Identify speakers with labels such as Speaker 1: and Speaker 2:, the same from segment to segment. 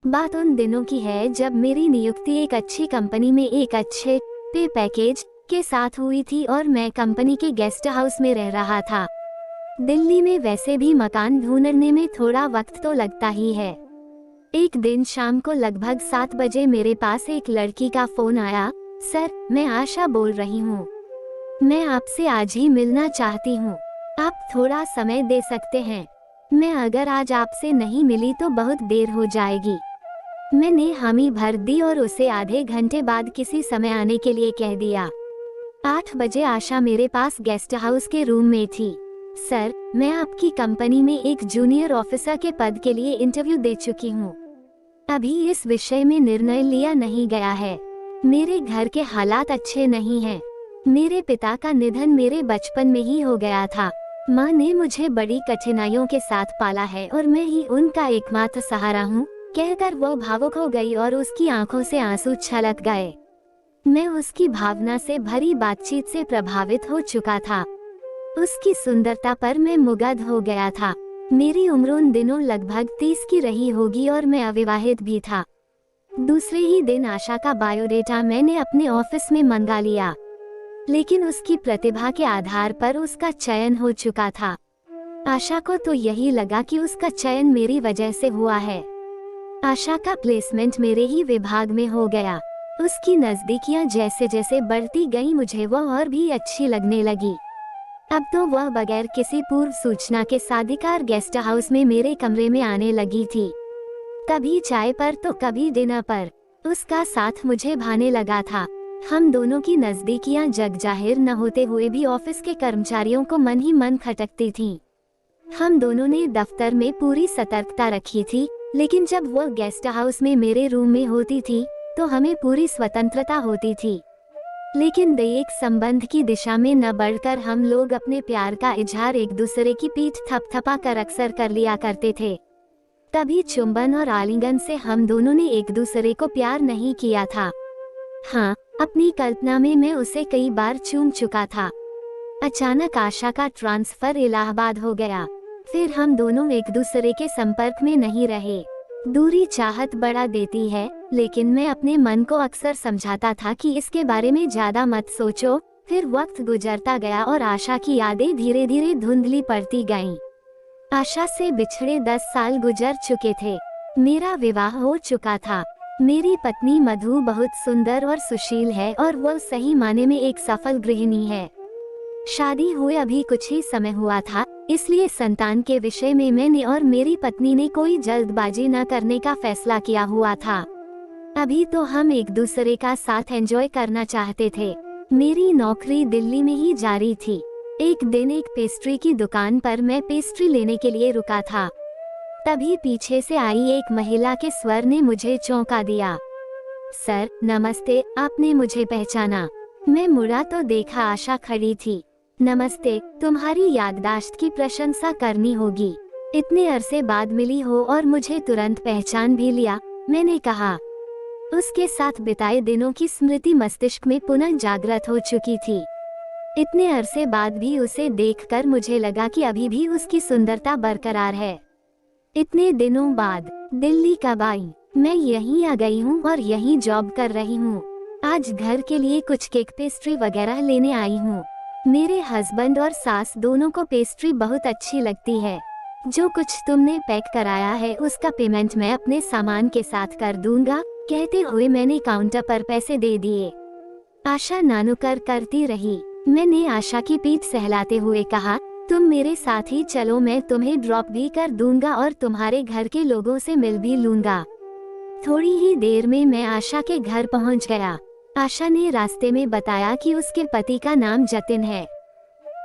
Speaker 1: बात उन दिनों की है जब मेरी नियुक्ति एक अच्छी कंपनी में एक अच्छे पे पैकेज के साथ हुई थी और मैं कंपनी के गेस्ट हाउस में रह रहा था। दिल्ली में वैसे भी मकान ढूंढने में थोड़ा वक्त तो लगता ही है। एक दिन शाम को लगभग 7 बजे मेरे पास एक लड़की का फोन आया। सर, मैं आशा बोल रही हूँ। मैं आपसे आज ही मिलना चाहती हूँ। आप थोड़ा समय दे सकते हैं? मैं अगर आज आपसे नहीं मिली तो बहुत देर हो जाएगी। मैंने हामी भर दी और उसे आधे घंटे बाद किसी समय आने के लिए कह दिया। 8 बजे आशा मेरे पास गेस्ट हाउस के रूम में थी। सर, मैं आपकी कंपनी में एक जूनियर ऑफिसर के पद के लिए इंटरव्यू दे चुकी हूँ। अभी इस विषय में निर्णय लिया नहीं गया है। मेरे घर के हालात अच्छे नहीं हैं। मेरे पिता का निधन मेरे बचपन में ही हो गया था। माँ ने मुझे बड़ी कठिनाइयों के साथ पाला है और मैं ही उनका एकमात्र सहारा हूँ, कहकर वो भावुक हो गई और उसकी आंखों से आंसू छलक गए। मैं उसकी भावना से भरी बातचीत से प्रभावित हो चुका था। उसकी सुंदरता पर मैं मुग्ध हो गया था। मेरी उम्र उन दिनों लगभग 30 की रही होगी और मैं अविवाहित भी था। दूसरे ही दिन आशा का बायोडेटा मैंने अपने ऑफिस में मंगा लिया, लेकिन उसकी प्रतिभा के आधार पर उसका चयन हो चुका था। आशा को तो यही लगा कि उसका चयन मेरी वजह से हुआ है। आशा का प्लेसमेंट मेरे ही विभाग में हो गया। उसकी नजदीकियां जैसे जैसे बढ़ती गई मुझे वह और भी अच्छी लगने लगी। अब तो वह बगैर किसी पूर्व सूचना के साधिकार गेस्ट हाउस में मेरे कमरे में आने लगी थी। कभी चाय पर तो कभी डिनर पर। उसका साथ मुझे भाने लगा था। हम दोनों की नजदीकियां जग जाहिर न होते हुए भी ऑफिस के कर्मचारियों को मन ही मन खटकती थीं। हम दोनों ने दफ्तर में पूरी सतर्कता रखी थी, लेकिन जब वह गेस्ट हाउस में मेरे रूम में होती थी तो हमें पूरी स्वतंत्रता होती थी। लेकिन दैहिक संबंध की दिशा में न बढ़कर हम लोग अपने प्यार का इजहार एक दूसरे की पीठ थपथपा कर अक्सर कर लिया करते थे। कभी चुंबन और आलिंगन से हम दोनों ने एक दूसरे को प्यार नहीं किया था। हाँ, अपनी कल्पना में मैं उसे कई बार चूम चुका था। अचानक आशा का ट्रांसफर इलाहाबाद हो गया। फिर हम दोनों एक दूसरे के संपर्क में नहीं रहे। दूरी चाहत बढ़ा देती है, लेकिन मैं अपने मन को अक्सर समझाता था कि इसके बारे में ज्यादा मत सोचो। फिर वक्त गुजरता गया और आशा की यादें धीरे धीरे धुंधली पड़ती गईं। आशा से बिछड़े 10 साल गुजर चुके थे। मेरा विवाह हो चुका था। मेरी पत्नी मधु बहुत सुंदर और सुशील है और वह सही माने में एक सफल गृहिणी है। शादी हुए अभी कुछ ही समय हुआ था, इसलिए संतान के विषय में मैंने और मेरी पत्नी ने कोई जल्दबाजी न करने का फैसला किया हुआ था। अभी तो हम एक दूसरे का साथ एंजॉय करना चाहते थे। मेरी नौकरी दिल्ली में ही जारी थी। एक दिन एक पेस्ट्री की दुकान पर मैं पेस्ट्री लेने के लिए रुका था। तभी पीछे से आई एक महिला के स्वर ने मुझे चौंका दिया। सर, नमस्ते, आपने मुझे पहचाना? मैं मुड़ा तो देखा आशा खड़ी थी। नमस्ते, तुम्हारी याददाश्त की प्रशंसा करनी होगी। इतने अरसे बाद मिली हो और मुझे तुरंत पहचान भी लिया, मैंने कहा। उसके साथ बिताए दिनों की स्मृति मस्तिष्क में पुनः जागृत हो चुकी थी। इतने अरसे बाद भी उसे देखकर मुझे लगा कि अभी भी उसकी सुंदरता बरकरार है। इतने दिनों बाद दिल्ली कब आई? मैं यहीं आ गई हूँ और यहीं जॉब कर रही हूँ। आज घर के लिए कुछ केक पेस्ट्री वगैरह लेने आई हूँ। मेरे हस्बैंड और सास दोनों को पेस्ट्री बहुत अच्छी लगती है। जो कुछ तुमने पैक कराया है उसका पेमेंट मैं अपने सामान के साथ कर दूंगा, कहते हुए मैंने काउंटर पर पैसे दे दिए। आशा नानुकर करती रही। मैंने आशा की पीठ सहलाते हुए कहा, तुम मेरे साथ ही चलो, मैं तुम्हें ड्रॉप भी कर दूंगा और तुम्हारे घर के लोगों से मिल भी लूंगा। थोड़ी ही देर में मैं आशा के घर पहुंच गया। आशा ने रास्ते में बताया कि उसके पति का नाम जतिन है।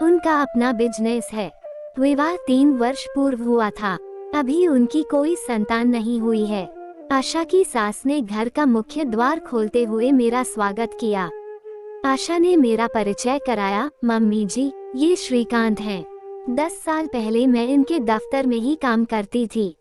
Speaker 1: उनका अपना बिजनेस है। विवाह 3 वर्ष पूर्व हुआ था। अभी उनकी कोई संतान नहीं हुई है। आशा की सास ने घर का मुख्य द्वार खोलते हुए मेरा स्वागत किया। आशा ने मेरा परिचय कराया। मम्मी जी, ये श्रीकांत हैं। 10 साल पहले मैं इनके दफ्तर में ही काम करती थी।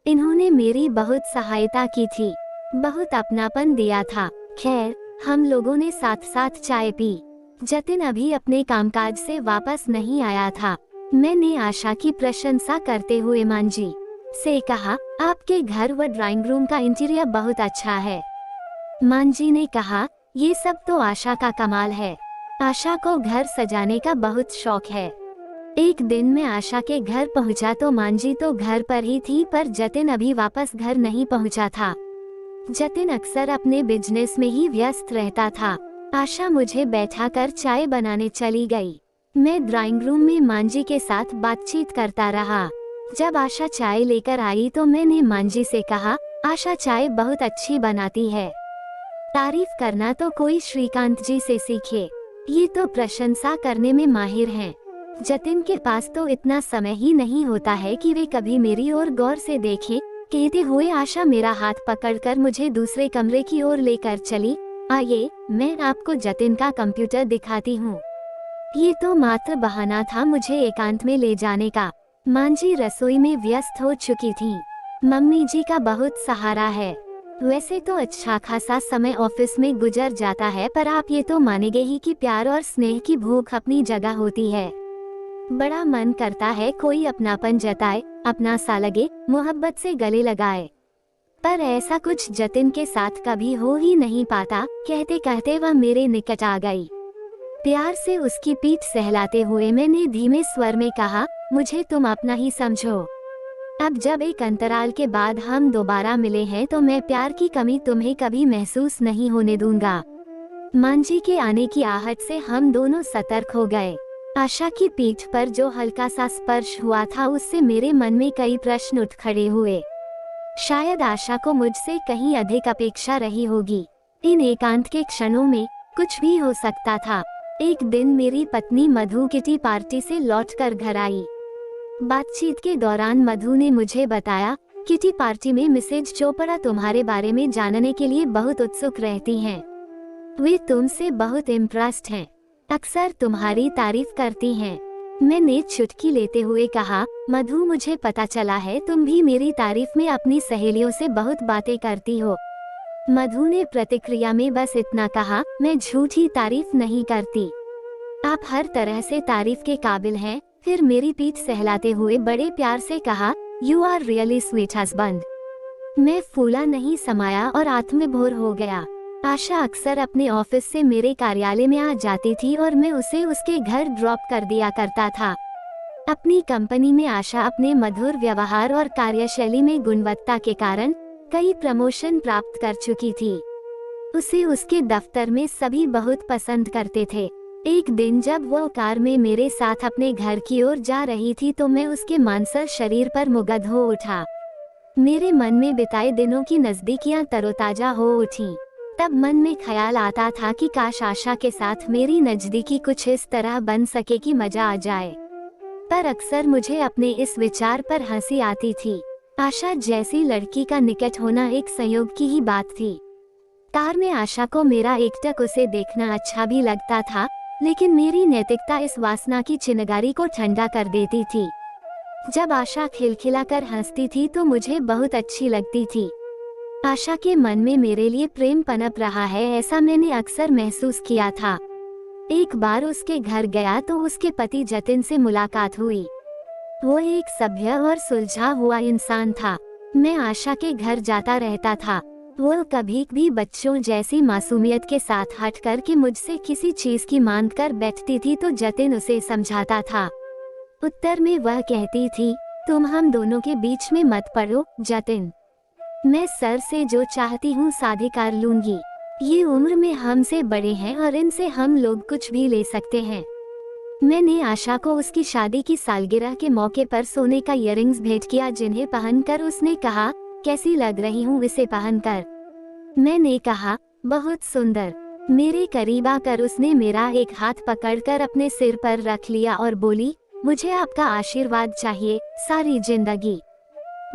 Speaker 1: इन्होंने मेरी बहुत सहायता की थी, बहुत अपनापन दिया था। खैर, हम लोगों ने साथ साथ चाय पी। जतिन अभी अपने कामकाज से वापस नहीं आया था। मैंने आशा की प्रशंसा करते हुए मांझी, से कहा, आपके घर व ड्राइंग रूम का इंटीरियर बहुत अच्छा है। मांझी ने कहा, ये सब तो आशा का कमाल है। आशा को घर सजाने का बहुत शौक है। एक दिन मैं आशा के घर पहुंचा तो मांझी तो घर पर ही थी, पर जतिन अभी वापस घर नहीं पहुंचा था। जतिन अक्सर अपने बिजनेस में ही व्यस्त रहता था। आशा मुझे बैठाकर चाय बनाने चली गई। मैं ड्राइंग रूम में मांझी के साथ बातचीत करता रहा। जब आशा चाय लेकर आई तो मैंने मांझी से कहा, आशा चाय बहुत अच्छी बनाती है। तारीफ करना तो कोई श्रीकांत जी से सीखे, ये तो प्रशंसा करने में माहिर हैं। जतिन के पास तो इतना समय ही नहीं होता है कि वे कभी मेरी ओर गौर से देखें। कहते हुए आशा मेरा हाथ पकड़कर मुझे दूसरे कमरे की ओर लेकर चली। आइए, मैं आपको जतिन का कंप्यूटर दिखाती हूँ। ये तो मात्र बहाना था मुझे एकांत में ले जाने का। मांझी रसोई में व्यस्त हो चुकी थी। मम्मी जी का बहुत सहारा है। वैसे तो अच्छा खासा समय ऑफिस में गुजर जाता है, पर आप ये तो मानेंगे ही कि प्यार और स्नेह की भूख अपनी जगह होती है। बड़ा मन करता है कोई अपनापन जताए, अपना सा लगे, मोहब्बत से गले लगाए। पर ऐसा कुछ जतिन के साथ कभी हो ही नहीं पाता। कहते कहते वह मेरे निकट आ गई। प्यार से उसकी पीठ सहलाते हुए मैंने धीमे स्वर में कहा, मुझे तुम अपना ही समझो। अब जब एक अंतराल के बाद हम दोबारा मिले हैं तो मैं प्यार की कमी तुम्हें कभी महसूस नहीं होने दूंगा। मांझी के आने की आहट से हम दोनों सतर्क हो गए। आशा की पीठ पर जो हल्का सा स्पर्श हुआ था उससे मेरे मन में कई प्रश्न उठ खड़े हुए। शायद आशा को मुझसे कहीं अधिक अपेक्षा रही होगी। इन एकांत के क्षणों में कुछ भी हो सकता था। एक दिन मेरी पत्नी मधु किटी पार्टी से लौटकर घर आई। बातचीत के दौरान मधु ने मुझे बताया, किटी पार्टी में मिसेज चोपड़ा तुम्हारे बारे में जानने के लिए बहुत उत्सुक रहती हैं। वे तुमसे बहुत इम्प्रेस्ड हैं, अक्सर तुम्हारी तारीफ करती हैं। मैंने चुटकी लेते हुए कहा, मधु मुझे पता चला है तुम भी मेरी तारीफ में अपनी सहेलियों से बहुत बातें करती हो। मधु ने प्रतिक्रिया में बस इतना कहा, मैं झूठी तारीफ नहीं करती। आप हर तरह से तारीफ के काबिल हैं। फिर मेरी पीठ सहलाते हुए बड़े प्यार से कहा, you are really sweet husband. मैं फूला नहीं समाया और आत्मविभोर हो गया। आशा अक्सर अपने ऑफिस से मेरे कार्यालय में आ जाती थी और मैं उसे उसके घर ड्रॉप कर दिया करता था। अपनी कंपनी में आशा अपने मधुर व्यवहार और कार्यशैली में गुणवत्ता के कारण कई प्रमोशन प्राप्त कर चुकी थी। उसे उसके दफ्तर में सभी बहुत पसंद करते थे। एक दिन जब वो कार में मेरे साथ अपने घर की ओर जा रही थी तो मैं उसके मांसल शरीर पर मुग्ध हो उठा। मेरे मन में बिताए दिनों की नजदीकियां तरोताजा हो उठी। तब मन में ख्याल आता था कि काश आशा के साथ मेरी नजदीकी कुछ इस तरह बन सके कि मजा आ जाए। पर अक्सर मुझे अपने इस विचार पर हंसी आती थी। आशा जैसी लड़की का निकट होना एक संयोग की ही बात थी। कार में आशा को मेरा एकटक उसे देखना अच्छा भी लगता था, लेकिन मेरी नैतिकता इस वासना की चिनगारी को ठंडा कर देती थी। जब आशा खिलखिलाकर हंसती थी तो मुझे बहुत अच्छी लगती थी। आशा के मन में मेरे लिए प्रेम पनप रहा है, ऐसा मैंने अक्सर महसूस किया था। एक बार उसके घर गया तो उसके पति जतिन से मुलाकात हुई। वो एक सभ्य और सुलझा हुआ इंसान था। मैं आशा के घर जाता रहता था। वो कभी भी बच्चों जैसी मासूमियत के साथ हटकर कि मुझसे किसी चीज की मांग कर बैठती थी तो जतिन उसे समझाता था। उत्तर में वह कहती थी, तुम हम दोनों के बीच में मत पड़ो जतिन। मैं सर से जो चाहती हूँ साधिकार लूंगी। ये उम्र में हमसे बड़े हैं और इनसे हम लोग कुछ भी ले सकते हैं। मैंने आशा को उसकी शादी की सालगिरह के मौके पर सोने का इयररिंग्स भेंट किया, जिन्हें पहनकर उसने कहा, कैसी लग रही हूँ इसे पहनकर। मैंने कहा, बहुत सुंदर। मेरे करीब आकर उसने मेरा एक हाथ पकड़कर अपने सिर पर रख लिया और बोली, मुझे आपका आशीर्वाद चाहिए सारी जिंदगी।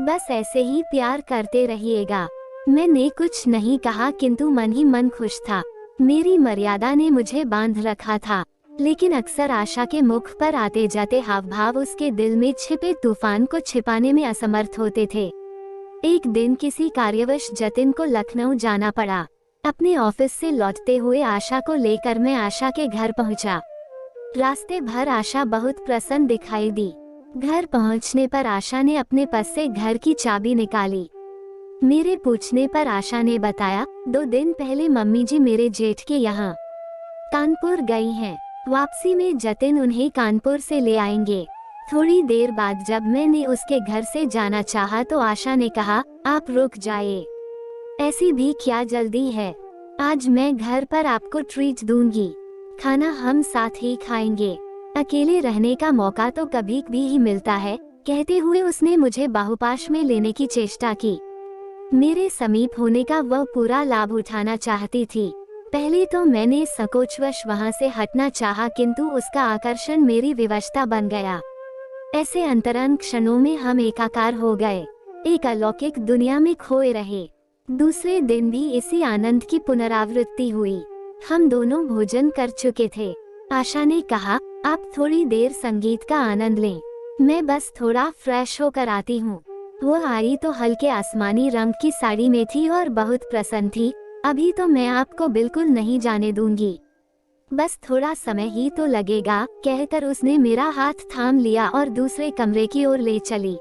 Speaker 1: बस ऐसे ही प्यार करते रहिएगा। मैंने कुछ नहीं कहा, किंतु मन ही मन खुश था। मेरी मर्यादा ने मुझे बांध रखा था, लेकिन अक्सर आशा के मुख पर आते जाते हाव भाव उसके दिल में छिपे तूफान को छिपाने में असमर्थ होते थे। एक दिन किसी कार्यवश जतिन को लखनऊ जाना पड़ा। अपने ऑफिस से लौटते हुए आशा को लेकर मैं आशा के घर पहुंचा। रास्ते भर आशा बहुत प्रसन्न दिखाई दी। घर पहुंचने पर आशा ने अपने पर्स से घर की चाबी निकाली। मेरे पूछने पर आशा ने बताया, 2 दिन पहले मम्मी जी मेरे जेठ के यहाँ कानपुर गई हैं। वापसी में जतिन उन्हें कानपुर से ले आएंगे। थोड़ी देर बाद जब मैंने उसके घर से जाना चाहा तो आशा ने कहा, आप रुक जाइए, ऐसी भी क्या जल्दी है, आज मैं घर पर आपको ट्रीट दूंगी, खाना हम साथ ही खाएंगे, अकेले रहने का मौका तो कभी भी ही मिलता है। कहते हुए उसने मुझे बाहुपाश में लेने की चेष्टा की। मेरे समीप होने का वह पूरा लाभ उठाना चाहती थी। पहले तो मैंने संकोचवश वहां से हटना चाहा, किंतु उसका आकर्षण मेरी विवशता बन गया। ऐसे अंतरंग क्षणों में हम एकाकार हो गए, एक अलौकिक दुनिया में खोए रहे। दूसरे दिन भी इसी आनंद की पुनरावृत्ति हुई। हम दोनों भोजन कर चुके थे। आशा ने कहा, आप थोड़ी देर संगीत का आनंद लें, मैं बस थोड़ा फ्रेश होकर आती हूँ। वो आई तो हल्के आसमानी रंग की साड़ी में थी और बहुत प्रसन्न थी। अभी तो मैं आपको बिल्कुल नहीं जाने दूंगी, बस थोड़ा समय ही तो लगेगा, कहकर उसने मेरा हाथ थाम लिया और दूसरे कमरे की ओर ले चली।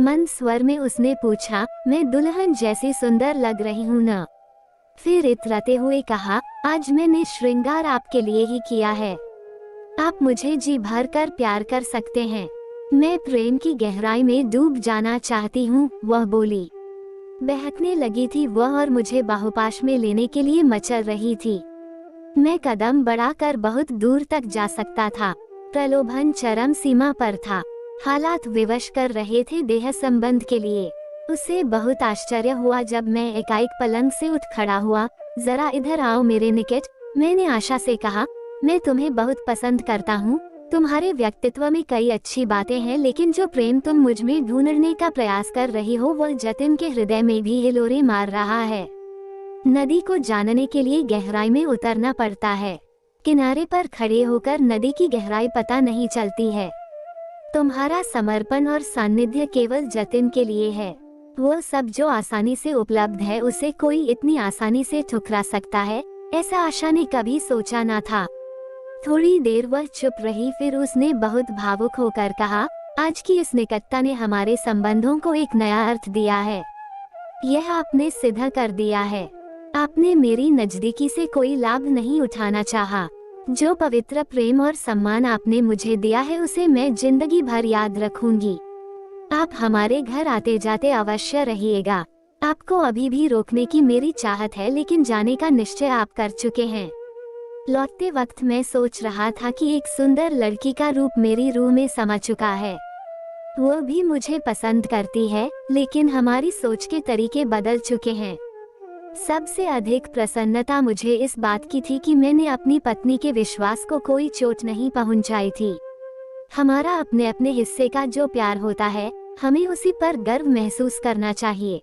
Speaker 1: मंद स्वर में उसने पूछा, मैं दुल्हन जैसी सुंदर लग रही हूँ ना? फिर इतराते हुए कहा, आज मैंने श्रृंगार आपके लिए ही किया है, आप मुझे जी भर कर प्यार कर सकते हैं। मैं प्रेम की गहराई में डूब जाना चाहती हूँ, वह बोली। बहकने लगी थी वह और मुझे बाहुपाश में लेने के लिए मचल रही थी। मैं कदम बढ़ाकर बहुत दूर तक जा सकता था। प्रलोभन चरम सीमा पर था। हालात विवश कर रहे थे देह संबंध के लिए। उसे बहुत आश्चर्य हुआ जब मैं एकाएक पलंग से उठ खड़ा हुआ। जरा इधर आओ मेरे निकट, मैंने आशा से कहा। मैं तुम्हें बहुत पसंद करता हूँ। तुम्हारे व्यक्तित्व में कई अच्छी बातें हैं, लेकिन जो प्रेम तुम मुझ में ढूंढने का प्रयास कर रही हो वह जतिन के हृदय में भी हिलोरे मार रहा है। नदी को जानने के लिए गहराई में उतरना पड़ता है, किनारे पर खड़े होकर नदी की गहराई पता नहीं चलती है। तुम्हारा समर्पण और सानिध्य केवल जतिन के लिए है। वो सब जो आसानी से उपलब्ध है उसे कोई इतनी आसानी से ठुकरा सकता है, ऐसा आशा ने कभी सोचा न था। थोड़ी देर वह चुप रही, फिर उसने बहुत भावुक होकर कहा, आज की इस निकटता ने हमारे संबंधों को एक नया अर्थ दिया है। यह आपने सिद्ध कर दिया है। आपने मेरी नजदीकी से कोई लाभ नहीं उठाना चाहा। जो पवित्र प्रेम और सम्मान आपने मुझे दिया है उसे मैं जिंदगी भर याद रखूंगी। आप हमारे घर आते जाते अवश्य रहिएगा। आपको अभी भी रोकने की मेरी चाहत है, लेकिन जाने का निश्चय आप कर चुके हैं। लौटते वक्त मैं सोच रहा था कि एक सुंदर लड़की का रूप मेरी रूह में समा चुका है। वो भी मुझे पसंद करती है, लेकिन हमारी सोच के तरीके बदल चुके हैं। सबसे अधिक प्रसन्नता मुझे इस बात की थी कि मैंने अपनी पत्नी के विश्वास को कोई चोट नहीं पहुंचाई थी। हमारा अपने अपने हिस्से का जो प्यार होता है, हमें उसी पर गर्व महसूस करना चाहिए।